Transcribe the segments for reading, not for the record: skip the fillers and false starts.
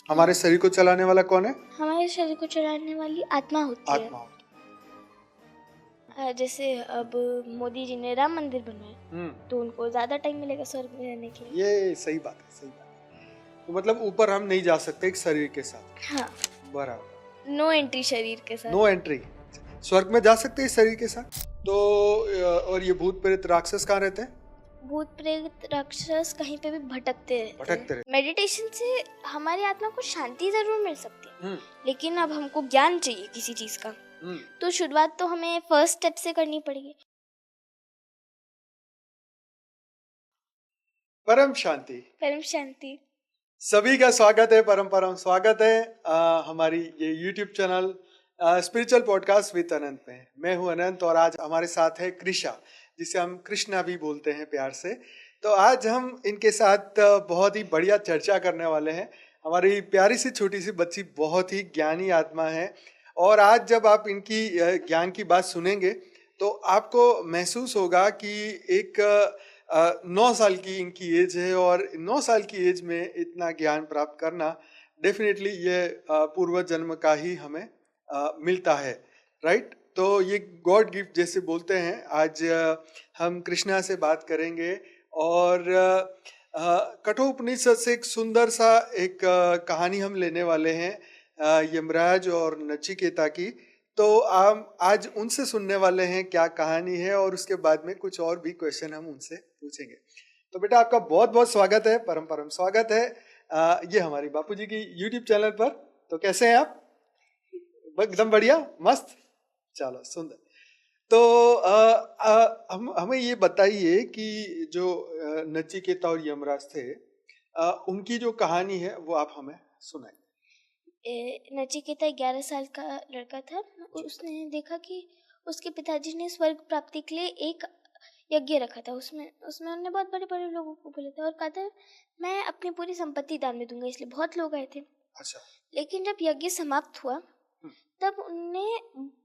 हमारे शरीर को चलाने वाला कौन है? हमारे शरीर को चलाने वाली आत्मा होती आत्मा है। जैसे अब मोदी जी ने राम मंदिर बनवाया, तो उनको ज्यादा टाइम मिलेगा स्वर्ग में रहने के लिए। ये सही बात है, सही बात है। तो मतलब ऊपर हम नहीं जा सकते एक शरीर के साथ। हाँ, बराबर। नो एंट्री शरीर के साथ। No entry. स्वर्ग में जा सकते हैं इस शरीर के साथ। तो और ये भूत प्रेत राक्षस कहाँ रहते हैं? भूत प्रेत राक्षस कहीं पे भी भटकते भटकते रहते हैं। रहते। मेडिटेशन से हमारी आत्मा को शांति जरूर मिल सकती है, लेकिन अब हमको ज्ञान चाहिए किसी चीज का, तो शुरुआत तो हमें फर्स्ट स्टेप से करनी पड़ेगी। परम शांति। परम शांति। सभी का स्वागत है, परम परम स्वागत है हमारी ये YouTube channel spiritual podcast with Anant में। मैं हूं अनंत और आज हमारे साथ है कृषा, जिसे हम कृष्णा भी बोलते हैं प्यार से। तो आज हम इनके साथ बहुत ही बढ़िया चर्चा करने वाले हैं। हमारी प्यारी सी छोटी सी बच्ची बहुत ही ज्ञानी आत्मा है, और आज जब आप इनकी ज्ञान की बात सुनेंगे तो आपको महसूस होगा कि एक 9 साल की इनकी एज है, और 9 साल की एज में इतना ज्ञान प्राप्त करना डेफिनेटली ये पूर्व जन्म का ही हमें मिलता है, राइट। तो ये गॉड गिफ्ट जैसे बोलते हैं। आज हम कृष्णा से बात करेंगे और कठोपनिषद से एक सुंदर सा एक कहानी हम लेने वाले हैं, यमराज और नचिकेता की। तो आज उनसे सुनने वाले हैं क्या कहानी है, और उसके बाद में कुछ और भी क्वेश्चन हम उनसे पूछेंगे। तो बेटा आपका बहुत बहुत स्वागत है, परम परम स्वागत है ये हमारी बापूजी की YouTube चैनल पर। तो कैसे हैं आप? एकदम बढ़िया, मस्त, चलो सुंदर। तो हमें ये बताइए कि जो नचिकेता और यमराज थे, उनकी जो कहानी है वो आप हमें सुनाइए। नचिकेता 11 साल का लड़का था। उसने देखा कि उसके पिताजी ने स्वर्ग प्राप्ति के लिए एक यज्ञ रखा था। उसमें उन्होंने बहुत बड़े बड़े लोगों को बोला था और कहा था मैं अपनी पूरी संपत्ति दान में दूंगा, इसलिए बहुत लोग आए थे। अच्छा। लेकिन जब यज्ञ समाप्त हुआ तब उनने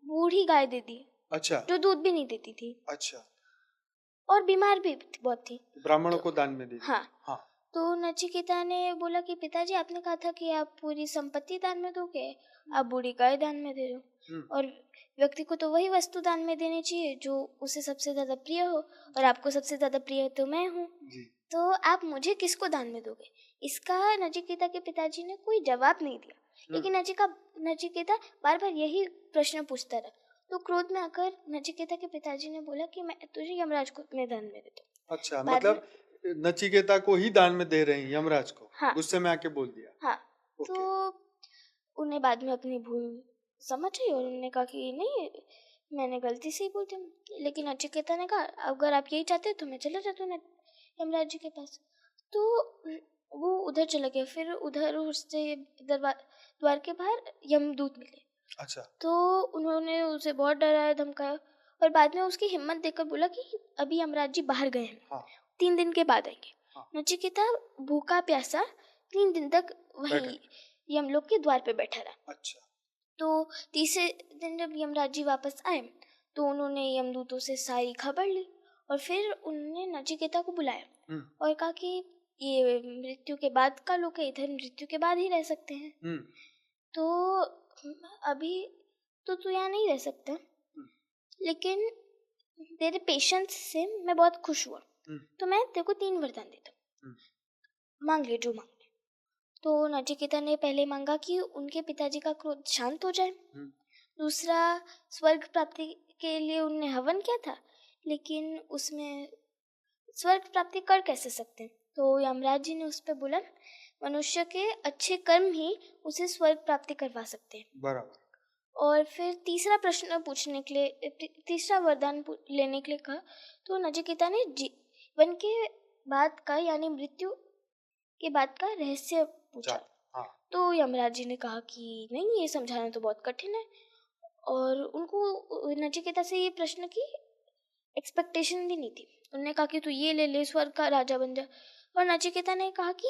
बूढ़ी गाय दे दी। अच्छा। जो दूध भी नहीं देती थी। अच्छा। और बीमार भी बहुत थी। ब्राह्मणों को दान में दी। हाँ। तो नचिकेता ने बोला कि पिताजी आपने कहा था कि आप पूरी संपत्ति दान में दोगे, आप बूढ़ी गाय दान में दे रहे हो, और व्यक्ति को तो वही वस्तु दान में देनी चाहिए जो उसे सबसे ज्यादा प्रिय हो, और आपको सबसे ज्यादा प्रिय तो मैं हूँ, तो आप मुझे किसको दान में दोगे? इसका नचिकेता के पिताजी ने कोई जवाब नहीं दिया, लेकिन नचिकेता बार बार यही प्रश्न पूछता रहा। तो क्रोध में आकर नचिकेता के पिताजी ने बोला कि मैं तुझे यमराज को मैं दान में देता हूँ। अच्छा, मतलब नचिकेता को ही दान में दे रहे हैं यमराज को? हाँ। गुस्से में आके बोल दिया। हाँ। तो उन्हें बाद में अपनी भूल समझ आई और उन्होंने कहा कि नहीं, मैंने गलती से ही बोल दिया। लेकिन नचिकेता ने कहा अगर आप यही चाहते तो मैं चला जाता हूँ यमराज जी के पास। तो वो उधर चला गया। फिर उधर उससे द्वार के बाहर यमदूत मिले। अच्छा। तो उन्होंने उसे बहुत डराया धमकाया, और बाद में उसकी हिम्मत देखकर बोला कि अभी यमराज जी बाहर गए हैं। हाँ। 3 दिन के बाद आएंगे। हाँ। नचिकेता भूखा प्यासा 3 दिन तक वहीं यमलोक के द्वार पे बैठा रहा। अच्छा। तो तीसरे दिन जब यमराज जी वापस आए तो उन्होंने यमदूतों से सारी खबर ली, और फिर उन्होंने नचिकेता को बुलाया और कहा कि ये मृत्यु के बाद का लोक है, इधर मृत्यु के बाद ही रह सकते हैं, तो अभी तो तू यहाँ नहीं रह सकता, लेकिन तेरे पेशेंस से मैं बहुत खुश हुआ, तो मैं तेरे को 3 वरदान देता हूँ, मांग ले जो मांगने। तो नचिकेता ने पहले मांगा कि उनके पिताजी का क्रोध शांत हो जाए। दूसरा, स्वर्ग प्राप्ति के लिए उन्होंने हवन किया था, लेकिन उसमें स्वर्ग प्राप्ति कर कैसे सकते हैं? तो यमराज जी ने उस पर बोला मनुष्य के अच्छे कर्म ही उसे स्वर्ग प्राप्ति करवा सकते हैं। बराबर। और फिर तीसरा प्रश्न पूछने के लिए, तीसरा वरदान लेने के लिए कहा, तो नचिकेता ने जीवन के बाद का यानी मृत्यु के बाद का रहस्य पूछा। हाँ। तो यमराज जी ने कहा कि नहीं, ये समझाना तो बहुत कठिन है, और उनको नचिकेता से ये प्रश्न की एक्सपेक्टेशन भी नहीं थी। उन्होंने कहा कि तू ये ले ले, स्वर्ग का राजा बन जा। और नचिकेता ने कहा कि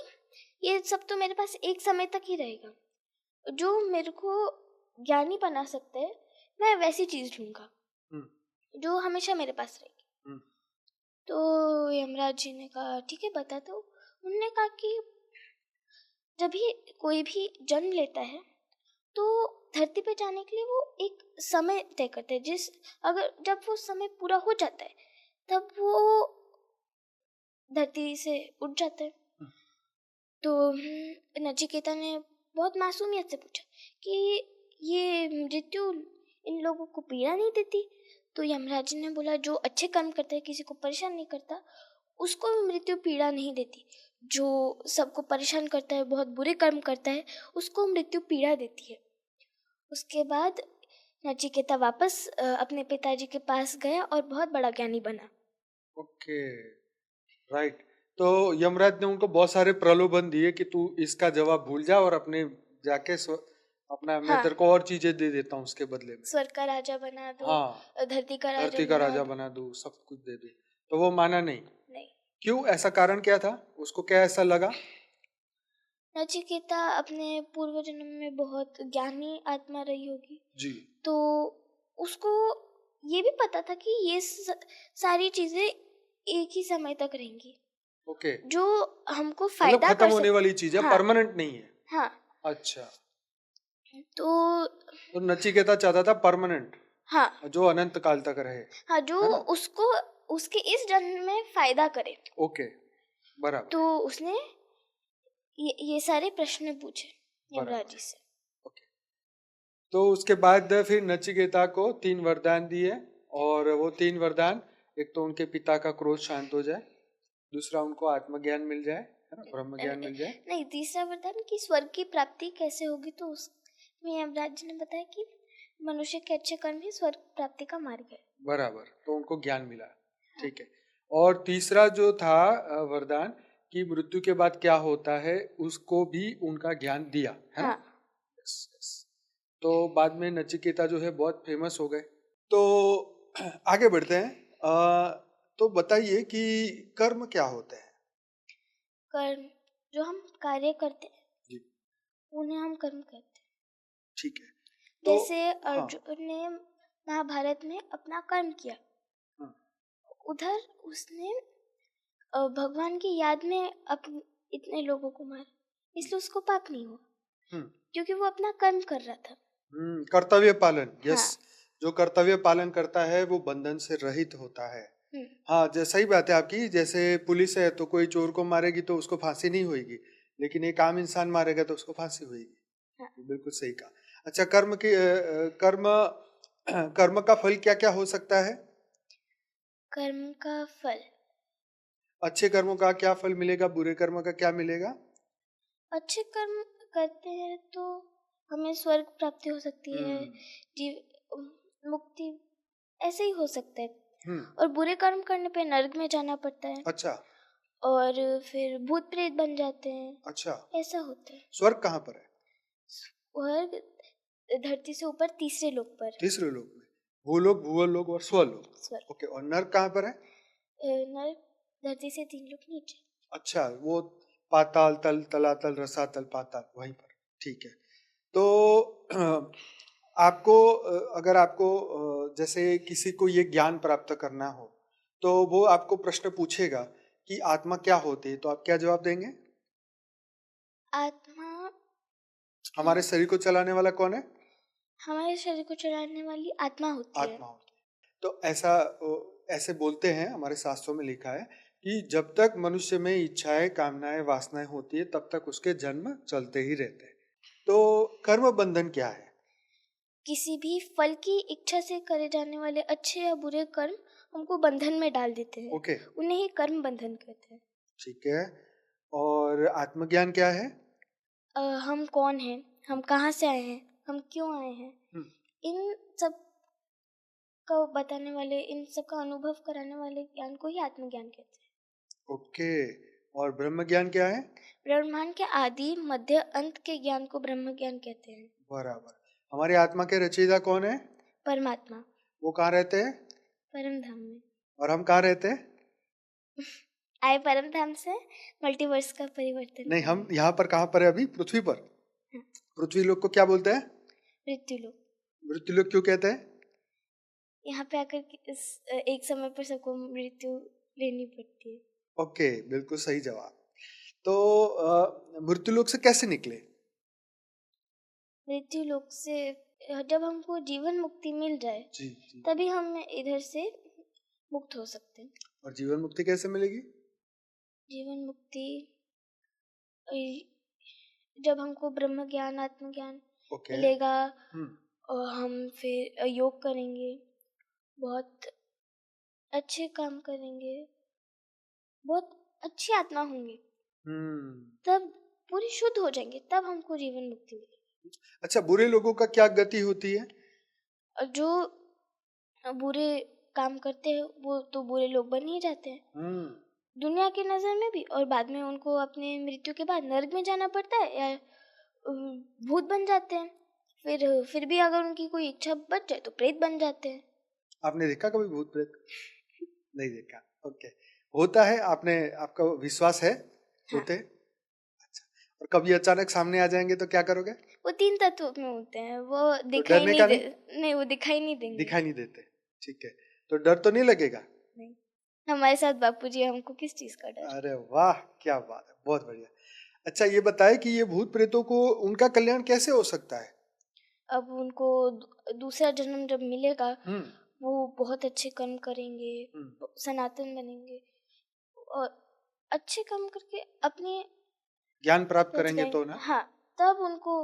ये सब तो मेरे पास एक समय तक ही रहेगा, जो मेरे को ज्ञानी बना सकता है मैं वैसी चीज ढूंढूंगा जो हमेशा मेरे पास रहेगी। तो यमराज जी ने कहा ठीक है बता दो। उन्होंने कहा कि जब भी कोई भी जन्म लेता है तो धरती पे जाने के लिए वो एक समय तय करते हैं, अगर जब वो समय पूरा हो जाता है तब वो धरती से उठ जाते हैं। तो नचिकेता ने बहुत मासूमियत से पूछा कि ये मृत्यु इन लोगों को पीड़ा नहीं देती? तो यमराज ने बोला, जो अच्छे कर्म करता है, किसी को परेशान नहीं करता, उसको मृत्यु पीड़ा नहीं देती। जो सबको परेशान करता है, बहुत बुरे कर्म करता है, उसको मृत्यु पीड़ा देती है। उसके बाद नचिकेता वापस अपने पिताजी के पास गया और बहुत बड़ा ज्ञानी बना। Okay, right. तो यमराज ने उनको बहुत सारे प्रलोभन दिए कि तू इसका जवाब भूल जा और अपने जाके अपना मैं तेरे को और चीजें दे देता हूँ उसके बदले में। स्वर्ग का राजा बना दो, हाँ, धरती का राजा बना दूं, सब कुछ दे दूं। तो वो माना नहीं। नहीं। क्यों? ऐसा कारण क्या था? उसको क्या ऐसा लगा? नचिकेता अपने पूर्व जन्म में बहुत ज्ञानी आत्मा रही होगी जी। तो उसको ये भी पता था कि ये सारी चीजें एक ही समय तक रहेंगी। ओके। जो हमको फायदा खत्म होने वाली चीज है, परमानेंट नहीं है। हाँ। अच्छा। तो नचिकेता चाहता था परमानेंट, हाँ, जो अनंत काल तक रहे। हाँ, जो उसको उसके इस जन्म में फायदा करे। ओके, बराबर। तो उसने ये सारे प्रश्न पूछे यमराज जी से। ओके। तो उसके बाद फिर नचिकेता को 3 वरदान दिए, और वो 3 वरदान, एक तो उनके पिता का क्रोध शांत हो जाए, दूसरा उनको आत्मज्ञान मिल जाए, है ना, ब्रह्म ज्ञान मिल जाए। नहीं, तीसरा वरदान की स्वर्ग की प्राप्ति कैसे होगी, तो उसमें यमराज जी ने बताया कि मनुष्य के अच्छे कर्म ही स्वर्ग प्राप्ति का मार्ग है। बराबर, तो उनको ज्ञान मिला। ठीक है। और तीसरा जो था वरदान कि मृत्यु के बाद क्या होता है, उसको भी उनका ज्ञान दिया, है ना? Yes, yes. तो बाद में नचिकेता जो है बहुत फेमस हो गए। तो आगे बढ़ते हैं। तो बताइए कि कर्म क्या होते हैं? कर्म जो हम कार्य करते हैं जी, उन्हें हम कर्म कहते हैं। ठीक है। तो जैसे अर्जुन ने महाभारत में अपना कर्म किया, उधर उसने भगवान की याद में इतने लोगों को मारा, इसलिए उसको पाप नहीं हुआ, क्योंकि वो अपना कर्म कर रहा था। कर्तव्य पालन। यस। जो कर्तव्य पालन करता है वो बंधन से रहित होता है। हाँ, सही बात है आपकी। जैसे पुलिस है तो कोई चोर को मारेगी तो उसको फांसी नहीं होगी, लेकिन एक आम इंसान मारेगा तो उसको फांसी होगी। बिल्कुल सही कहा। अच्छा, कर्म का फल क्या क्या हो सकता है? कर्म का फल, अच्छे कर्मों का क्या फल मिलेगा, बुरे कर्मों का क्या मिलेगा? अच्छे कर्म करते हैं तो हमें स्वर्ग प्राप्ति हो सकती है, जीव मुक्ति ऐसे ही हो सकता है। और बुरे कर्म करने पे नरक में जाना पड़ता है। अच्छा। और फिर भूत प्रेत बन जाते हैं। अच्छा, ऐसा होता है। स्वर्ग कहाँ पर है? स्वर्ग धरती से ऊपर तीसरे लोक पर। तीसरे लोक में, भूलोक, भुवरलोक और स्वलोक। ओके। और नर्क कहाँ पर है? नर्क धरती से 3 लोक नीचे। अच्छा, वो पाताल तल, तलातल, रसातल, पाताल, वहीं पर। ठीक है। तो आपको अगर आपको जैसे किसी को ये ज्ञान प्राप्त करना हो तो वो आपको प्रश्न पूछेगा कि आत्मा क्या होती है, तो आप क्या जवाब देंगे? आत्मा हमारे शरीर को चलाने वाला कौन है? हमारे शरीर को चलाने वाली आत्मा होती है। तो ऐसे बोलते हैं, हमारे शास्त्रों में लिखा है कि जब तक मनुष्य में इच्छाएं, कामनाएं, वासनाएं होती है तब तक उसके जन्म चलते ही रहते हैं। तो कर्म बंधन क्या है? किसी भी फल की इच्छा से करे जाने वाले अच्छे या बुरे कर्म हमको बंधन में डाल देते हैं। ओके। उन्हें ही कर्म बंधन कहते हैं। ठीक है। और आत्मज्ञान क्या है? हम कौन हैं, हम कहाँ से आए हैं, हम क्यों आए हैं, इन सब को बताने वाले, इन सब का अनुभव कराने वाले ज्ञान को ही आत्मज्ञान कहते हैं। ओके। और ब्रह्म ज्ञान क्या है? ब्रह्मांड के आदि, मध्य, अंत के ज्ञान को ब्रह्म ज्ञान कहते हैं। बराबर। हमारी आत्मा के रचयिता कौन है? परमात्मा। वो कहाँ रहते हैं? परम धाम में। और हम कहाँ रहते हैं? आए परम धाम से मल्टीवर्स का परिवर्तन। नहीं, हम यहाँ पर कहाँ पर है अभी? पृथ्वी पर। पृथ्वी लोक को क्या बोलते हैं? मृत्यु लोक। मृत्यु लोक क्यों कहते हैं? यहाँ पे आकर एक समय पर सबको मृत्यु लेनी पड़ती है। ओके, बिल्कुल सही जवाब। तो मृत्यु लोक से कैसे निकले? मृत्यु लोक से जब हमको जीवन मुक्ति मिल जाए जी जी। तभी हम इधर से मुक्त हो सकते हैं। और जीवन मुक्ति कैसे मिलेगी? जीवन मुक्ति जब हमको ब्रह्म ज्ञान आत्म ज्ञान ओके। मिलेगा हम्म। और हम फिर योग करेंगे, बहुत अच्छे काम करेंगे, बहुत अच्छी आत्मा होंगे, तब पूरी शुद्ध हो जाएंगे, तब हमको जीवन मुक्ति मिलेगी। अच्छा, बुरे लोगों का क्या गति होती है? और जो बुरे काम करते हैं वो तो बुरे लोग बन ही जाते हैं दुनिया की नजर में भी, और बाद में उनको अपने मृत्यु के बाद नरक में जाना पड़ता है या भूत बन जाते हैं। फिर भी अगर उनकी कोई इच्छा बच जाए तो प्रेत बन जाते हैं। आपने देखा कभी भूत प्रेत? नहीं देखा। ओके, होता है, आपका विश्वास है होते हैं? अच्छा, और कभी अचानक सामने आ जाएंगे तो क्या करोगे? वो 3 तत्वों में होते हैं, वो दिखाई डरने नहीं का नहीं, वो दिखाई नहीं देंगे। दिखाई नहीं देते, ठीक है। तो डर तो नहीं लगेगा? नहीं, हमारे साथ बापूजी, हमको किस चीज का डर? अरे वाह, क्या बात है, बहुत बढ़िया। अच्छा, ये बताए कि ये भूत प्रेतों को उनका कल्याण कैसे हो सकता है? अब उनको दूसरा जन्म जब मिलेगा वो बहुत अच्छे कर्म करेंगे, सनातन बनेंगे और अच्छे कर्म करके अपने ज्ञान प्राप्त करेंगे तो ना? हाँ, तब उनको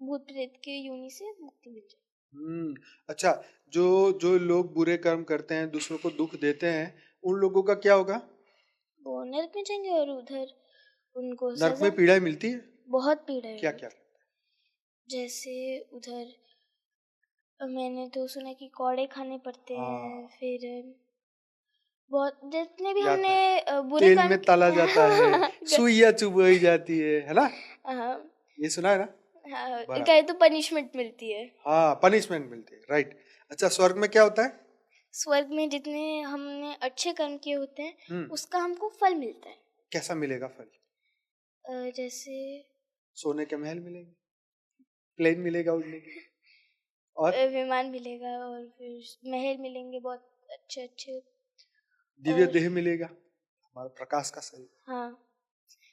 भूत प्रेत के योनि से मुक्ति मिल जाए। अच्छा, जो जो लोग बुरे कर्म करते हैं, दूसरों को दुख देते हैं, उन लोगों का क्या होगा? वो नरक में जाएंगे और उधर उनको नरक में पीड़ाएं मिलती है? बहुत पीड़ा है। क्या क्या? जैसे उधर मैंने तो सुना कि कौड़े खाने पड़ते हैं, फिर बहुत जितने भी हमने बुरे तेल में तला जाता है, सुइयां चुभवाई जाती है ना? ये सुना है ना? इनका तो पनिशमेंट मिलती है। हाँ, पनिशमेंट मिलती है, राइट। अच्छा, स्वर्ग में क्या होता है? स्वर्ग में जितने हमने अच्छे कर्म किए होते हैं उसका हमको फल मिलता है। कैसा मिलेगा फल? जैसे सोने के महल मिलेंगे, प्लेन मिलेगा उड़ने के लिए, और विमान मिलेगा, और फिर महल मिलेंगे बहुत अच्छे अच्छे, दिव्य देह मिलेगा, हमारा प्रकाश का शरीर। हाँ,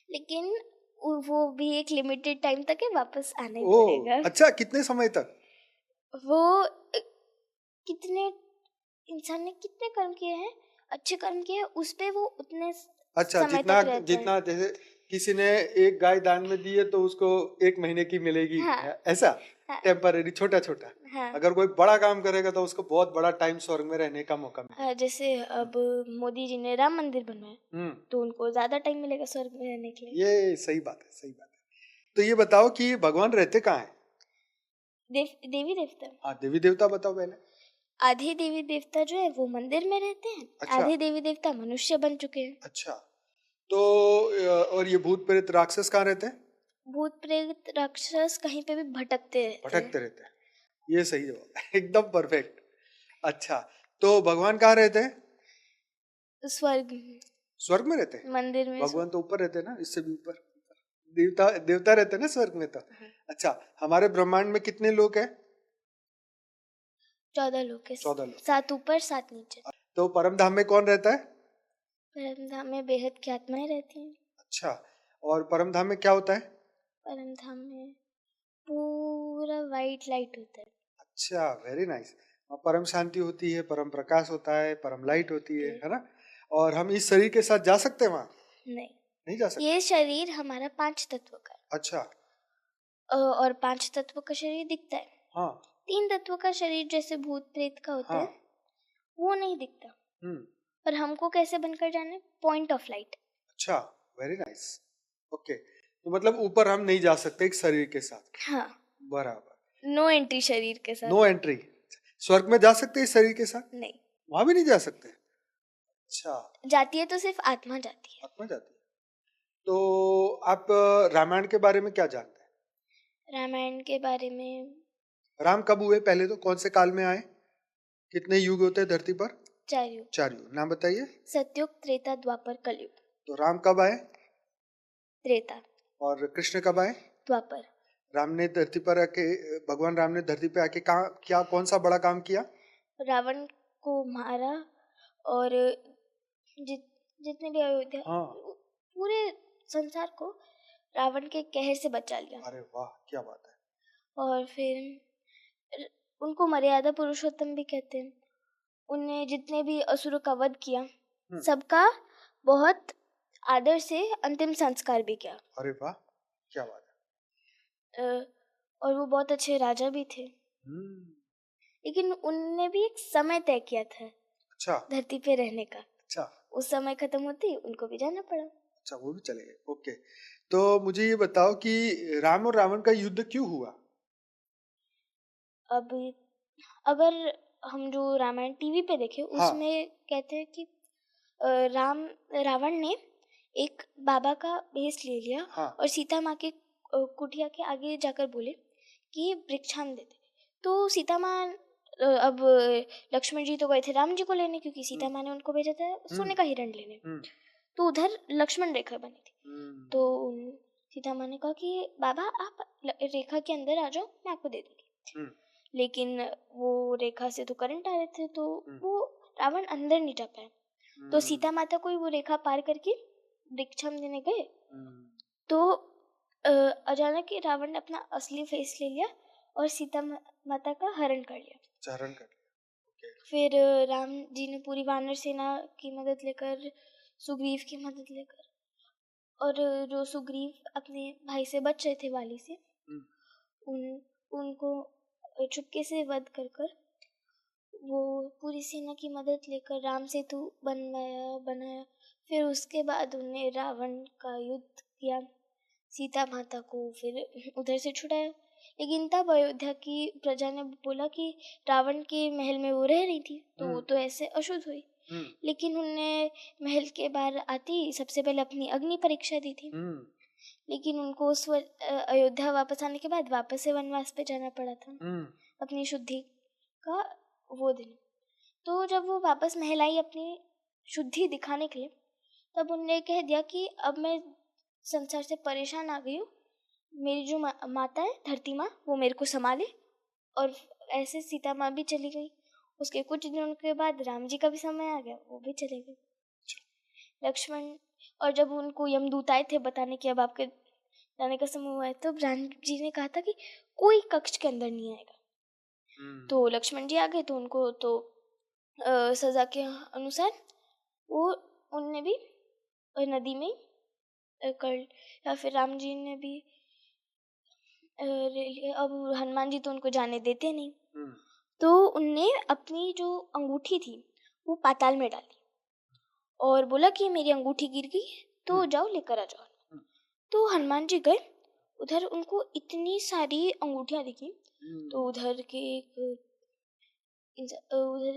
लेकिन वो भी एक लिमिटेड टाइम तक है, वापस आना ही पड़ेगा। अच्छा, कितने समय तक? वो कितने इंसान ने कितने कर्म किए हैं, अच्छे कर्म किए हैं, उस पे वो उतने अच्छा, समय जितना तक रहते जितना हैं। जैसे किसी ने एक गाय दान में दी है तो उसको 1 महीने की मिलेगी, ऐसा टेम्पररी छोटा छोटा। अगर कोई बड़ा काम करेगा तो उसको बहुत बड़ा टाइम स्वर्ग में रहने का मौका मिलेगा। जैसे अब मोदी जी ने राम मंदिर बनवाया तो उनको ज्यादा टाइम मिलेगा स्वर्ग में रहने के लिए। ये सही बात है, सही बात है। तो ये बताओ कि भगवान रहते कहाँ हैं? देवी देवता। हाँ, देवी देवता बताओ पहले। आधे देवी देवता जो है वो मंदिर में रहते हैं। अच्छा। आधे देवी देवता मनुष्य बन चुके हैं। अच्छा, तो और ये भूत प्रेत राक्षस कहाँ रहते हैं? भूत प्रेत राक्षस कहीं पे भी भटकते रहते हैं। ये सही जवाब है, एकदम परफेक्ट। अच्छा, तो भगवान कहाँ रहते हैं? स्वर्ग में रहते हैं? मंदिर में। भगवान तो ऊपर रहते हैं ना, इससे भी ऊपर देवता रहते हैं ना स्वर्ग में तो। अच्छा, हमारे ब्रह्मांड में कितने लोग हैं? 14 लोग हैं। 14 लोग, 7 ऊपर 7 नीचे। तो परम धाम में कौन रहता है? परम धाम में बेहद की आत्माएं रहती हैं। अच्छा, और परम धाम में क्या होता है? परम धाम में पूरा वाइट लाइट होता है। अच्छा, वेरी नाइस। परम शांति होती है, परम प्रकाश होता है, परम लाइट होती है ना? और हम इस शरीर के साथ जा सकते हैं वहाँ? नहीं जा सकते। ये शरीर हमारा 5 तत्व का है। अच्छा। और 5 तत्व का शरीर दिखता है। हाँ। 3 तत्व का शरीर जैसे भूत प्रेत का होता है वो नहीं दिखता। पर हमको कैसे बनकर जाना है? Point of light. अच्छा, वेरी नाइस। ओके, तो मतलब ऊपर हम नहीं जा सकते एक शरीर के साथ? हाँ, बराबर। नो एंट्री शरीर के साथ। No entry. स्वर्ग में जा सकते हैं शरीर के साथ? नहीं, वहां भी नहीं जा सकते। अच्छा, जाती है तो सिर्फ आत्मा जाती है। आत्मा जाती है। तो आप रामायण के बारे में क्या जानते हैं? रामायण के बारे में, राम कब हुए? पहले तो कौन से काल में आए? कितने युग होते हैं धरती पर? 4 युग। 4 युग, नाम बताइए। सतयुग, त्रेता, द्वापर, कलयुग। तो राम कब आए? त्रेता। और कृष्ण कब आए? द्वापर। राम ने धरती पर आके, भगवान राम ने धरती पे आके क्या कौन सा बड़ा काम किया? रावण को मारा और जितने भी अयोध्या, पूरे संसार को रावण के कहर से बचा लिया। अरे वाह, क्या बात है। और फिर उनको मर्यादा पुरुषोत्तम भी कहते हैं। उनने जितने भी असुरों का वध किया सबका बहुत आदर से अंतिम संस्कार भी किया। अरे वाह, क्या बात है। और वो बहुत अच्छे राजा भी थे। लेकिन उनने भी एक समय तय किया था अच्छा, धरती पे रहने का। अच्छा, उस समय खत्म होते ही उनको भी जाना पड़ा। अच्छा, वो भी चले गए। ओके, तो मुझे ये बताओ कि राम और रावण का युद्ध क्यों हुआ? अब अगर हम जो रामायण टीवी पे देखे उसमें कहते हैं कि रावण ने एक बाबा का भेष ले लिया और सीता माँ के कुटिया के आगे जाकर बोले कि वृक्षान दे दे। तो सीता माँ अब लक्ष्मण जी तो गए थे राम जी को लेने, क्योंकि सीता माँ ने उनको भेजा था सोने का हिरण लेने। तो उधर लक्ष्मण रेखा बनी थी। तो सीता माँ ने कहा कि बाबा आप रेखा के अंदर आ जाओ, मैं आपको दे दूंगी। लेकिन वो रेखा से तो करंट आ रहे थे, तो वो रावण अंदर नहीं जा पाया। तो सीता माता को वो रेखा पार करके वृक्षाम देने गए। तो अचानक ही रावण ने अपना असली फेस ले लिया और सीता माता का हरण कर लिया। फिर राम जी ने पूरी वानर सेना की मदद लेकर, सुग्रीव की मदद लेकर, और जो सुग्रीव अपने भाई से बच रहे थे वाली से, उनको चुपके से वध कर वो पूरी सेना की मदद लेकर राम सेतु बनाया। फिर उसके बाद उन्हें रावण का युद्ध किया, सीता माता को फिर उधर से छुड़ाया। लेकिन तब अयोध्या की प्रजा ने बोला कि रावण के महल में वो रह रही थी, तो वो तो ऐसे अशुद्ध हुई। लेकिन उनने महल के बाहर आती सबसे पहले अपनी अग्नि परीक्षा दी थी। लेकिन उनको उस अयोध्या वापस आने के बाद वापस से वनवास पे जाना पड़ा था अपनी शुद्धि का वो दिन। तो जब वो वापस महल आई अपनी शुद्धि दिखाने के लिए, तब उनने कह दिया कि अब मैं संसार से परेशान आ गई हूँ, मेरी जो माता है धरती माँ वो मेरे को संभाले। और ऐसे सीता माँ भी चली गई। उसके कुछ दिनों के बाद राम जी का भी समय आ गया, वो भी चले गए। लक्ष्मण, और जब उनको यमदूत आए थे बताने कि अब आपके जाने का समय हुआ है, तो राम जी ने कहा था कि कोई कक्ष के अंदर नहीं आएगा। तो लक्ष्मण जी आ गए, तो उनको तो सजा के अनुसार वो उनने भी नदी में कर, या फिर राम जी ने भी अब हनुमान जी तो उनको जाने देते नहीं, तो उनने अपनी जो अंगूठी थी वो पाताल में डाली और बोला कि मेरी अंगूठी गिर गई, तो जाओ लेकर आ जाओ। तो हनुमान जी गए उधर, उनको इतनी सारी अंगूठियां दिखी। तो उधर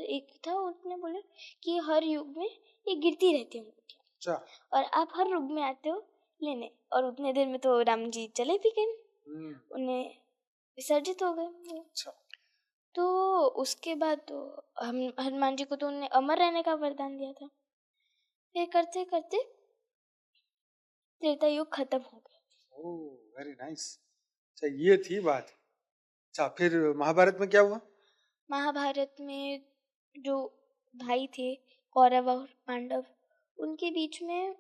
एक था, उसने बोला कि हर युग में ये गिरती रहती है अंगूठियां, और आप हर युग में आते हो लेने। और उतने देर में तो राम जी चले भी गए, उन्हें विसर्जित हो गए। तो उसके बाद तो हनुमान जी को तो उन्हें अमर रहने का वरदान दिया था। फिर करते करते त्रेता युग खत्म हो गया। ओह, वेरी नाइस। अच्छा, ये थी बात। अच्छा, फिर महाभारत में क्या हुआ? महाभारत में जो भाई थे कौरव और पांडव, उनके बीच में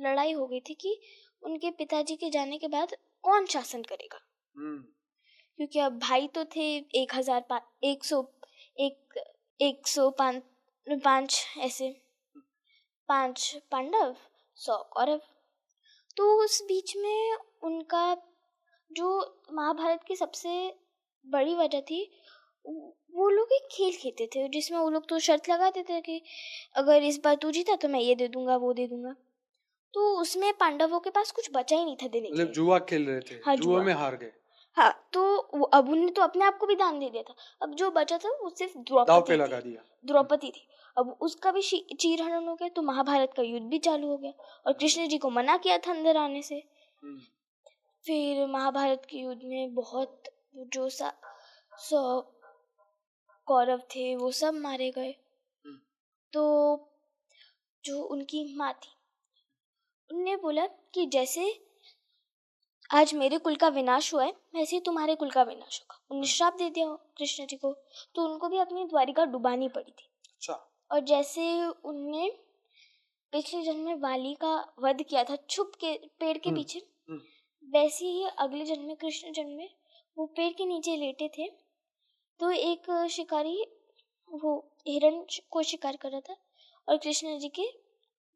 लड़ाई हो गई थी कि उनके पिताजी के जाने के बाद कौन शासन करेगा। क्योंकि अब भाई तो थे 1,5 ऐसे 5 पांडव 100 कौरव। तो उस बीच में उनका जो महाभारत की सबसे बड़ी वजह थी, वो लोग एक खेल खेलते थे जिसमें वो लोग तो शर्त लगाते थे कि अगर इस बार तू जीता तो मैं ये दे दूंगा वो दे दूंगा। तो उसमें पांडवों के पास कुछ बचा ही नहीं था देने के लिए। मतलब जुआ खेल रहे थे। हाँ, जुआ में हार गए। हाँ, तो अब उन्होंने तो अपने आप को भी दान दे दिया था। अब जो बचा था वो सिर्फ दाव पे लगा दिया। द्रौपदी थी। अब उसका भी चीरहरण हो गया, तो महाभारत का युद्ध भी चालू हो गया और कृष्ण जी को मना किया था अंदर आने से। फिर महाभारत के युद्ध में बहुत जो 100 कौरव थे वो सब मारे गए। तो जो उनकी माँ थी उनने बोला कि जैसे आज मेरे कुल का विनाश हुआ है वैसे ही तुम्हारे कुल का विनाश होगा। उन्हें श्राप दे दिया कृष्ण जी को, तो उनको भी अपनी द्वारिका डुबानी पड़ी थी। और जैसे उनने पिछले जन्म में वाली का वध किया था छुप के पेड़ के हम्म, पीछे, हम्म, वैसे ही अगले जन्म में कृष्ण जन्म में वो पेड़ के नीचे लेटे थे। तो एक शिकारी वो हिरण को शिकार कर रहा था और कृष्ण जी के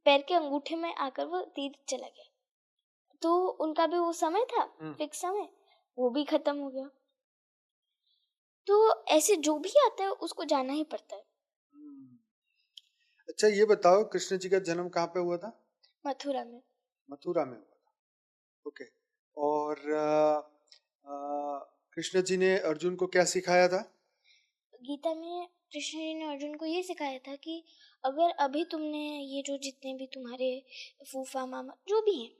पैर के अंगूठे में आकर वो तीर चला गया। तो उनका भी वो समय था, फिक्स समय, वो भी खत्म हो गया। तो ऐसे जो भी आता है उसको जाना ही पड़ता है। हम्म। अच्छा ये बताओ, कृष्ण जी का जन्म कहाँ पे हुआ था? मथुरा में। मथुरा में हुआ था। ओके। और कृष्ण जी ने अर्जुन को क्या सिखाया था? गीता में कृष्ण जी ने अर्जुन को ये सिखाया था कि अगर अभी तुमने ये जो जितने भी तुम्हारे फूफा मामा जो भी हैं,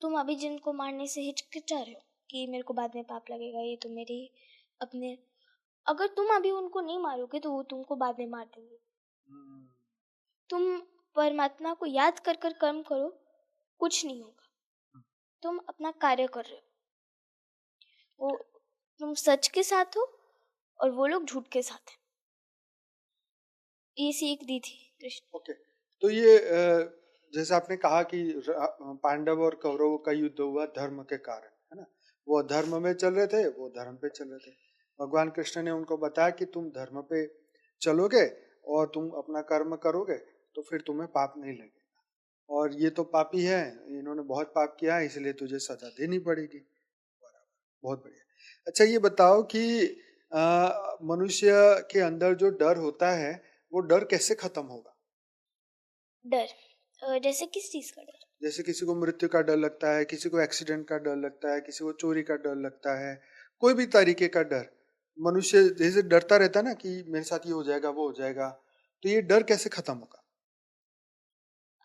तुम अभी जिनको मारने से हिचकिचा रहे हो कि मेरे को बाद में पाप लगेगा, ये तो मेरी अपने, अगर तुम अभी उनको नहीं मारोगे तो वो तुमको बाद में मार देंगे। हम्म, तुम परमात्मा को याद कर कर कर्म करो, कुछ नहीं होगा। तुम अपना कार्य कर रहे हो, वो तुम सच के साथ हो और वो लोग झूठ के साथ हैं। ये सीख दी थी कृष्ण। ओके। तो ये जैसे आपने कहा कि पांडव और कौरवों का युद्ध हुआ धर्म के कारण, है ना? वो धर्म में चल रहे थे, वो धर्म पे चल रहे थे। भगवान कृष्ण ने उनको बताया कि तुम धर्म पे चलोगे और तुम अपना कर्म करोगे तो फिर तुम्हें पाप नहीं लगेगा, और ये तो पापी है, इन्होंने बहुत पाप किया है, इसलिए तुझे सजा देनी पड़ेगी। बराबर, बहुत बढ़िया। अच्छा ये बताओ कि मनुष्य के अंदर जो डर होता है वो डर कैसे खत्म होगा? डर, जैसे किस चीज का डर? जैसे किसी को मृत्यु का डर लगता है, किसी को एक्सीडेंट का डर लगता है, किसी को चोरी का डर लगता है, कोई भी तरीके का डर। मनुष्य जैसे डरता रहता है ना कि मेरे साथ ये हो जाएगा, वो हो जाएगा, तो ये डर कैसे खत्म होगा?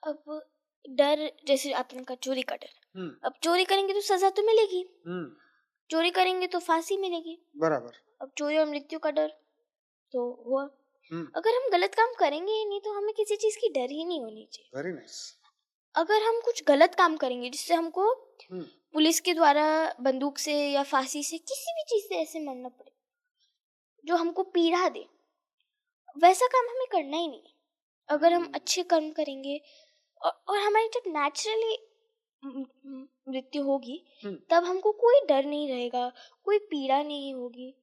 अब डर, जैसे आपने कहा चोरी का डर, हम्म, अब चोरी करेंगे तो सजा तो मिलेगी, हम्म, चोरी करेंगे तो फांसी मिलेगी। बराबर। अब चोरी और मृत्यु का डर तो हुआ। हम्म, अगर हम गलत काम करेंगे ही नहीं तो हमें किसी चीज की डर ही नहीं होनी चाहिए। Very nice. अगर हम कुछ गलत काम करेंगे जिससे हमको हम्म, पुलिस के द्वारा बंदूक से या फांसी से किसी भी चीज से ऐसे मरना पड़े जो हमको पीड़ा दे, वैसा काम हमें करना ही नहीं है। अगर हम अच्छे कर्म करेंगे और हमारी जब नेचुरली मृत्यु होगी हम्म। तब हमको कोई डर नहीं रहेगा, कोई पीड़ा नहीं होगी,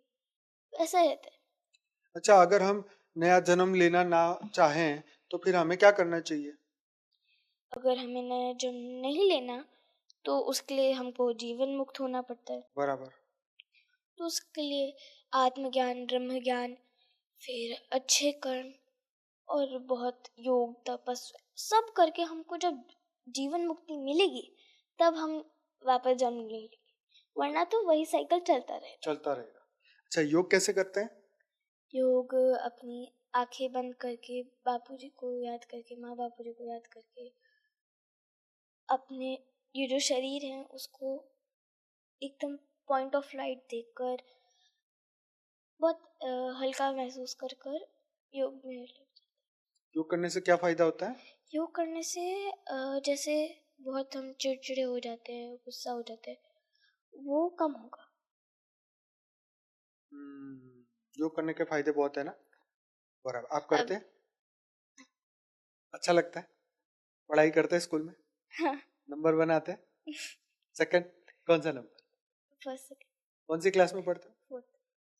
ऐसा रहता है। अच्छा अगर हम नया जन्म लेना ना चाहें तो फिर हमें क्या करना चाहिए? अगर हमें नया जन्म नहीं लेना तो उसके लिए हमको जीवन मुक्त होना पड़ता है। बराबर। तो उसके लिए आत्मज्ञान, ब्रह्म ज्ञान, फिर अच्छे कर्म और बहुत योग तपस्या सब करके हमको जब जीवन मुक्ति मिलेगी तब हम वापस जन्म ले लेंगे, वरना तो वही साइकिल चलता रहेगा। चलता रहेगा। अच्छा योग कैसे करते हैं? योग अपनी आंखें बंद करके, बापूजी को याद करके, माँ बापूजी को याद करके, अपने ये जो शरीर है उसको एकदम पॉइंट ऑफ लाइट देखकर, बहुत हल्का महसूस कर कर योग में लग जाते हैं। योग करने से क्या फायदा होता है? योग करने से जैसे बहुत हम चिड़चिड़े हो जाते हैं, गुस्सा हो जाते हैं, वो कम होगा। योग करने के फायदे बहुत है ना। बराबर। आप अब करते हैं? अच्छा लगता है? पढ़ाई करते हैं स्कूल में? हाँ, नंबर बनाते हैं? सेकंड? कौन सा नंबर? फर्स्ट सेकंड कौन सी क्लास में पढ़ते हो? फोर्थ।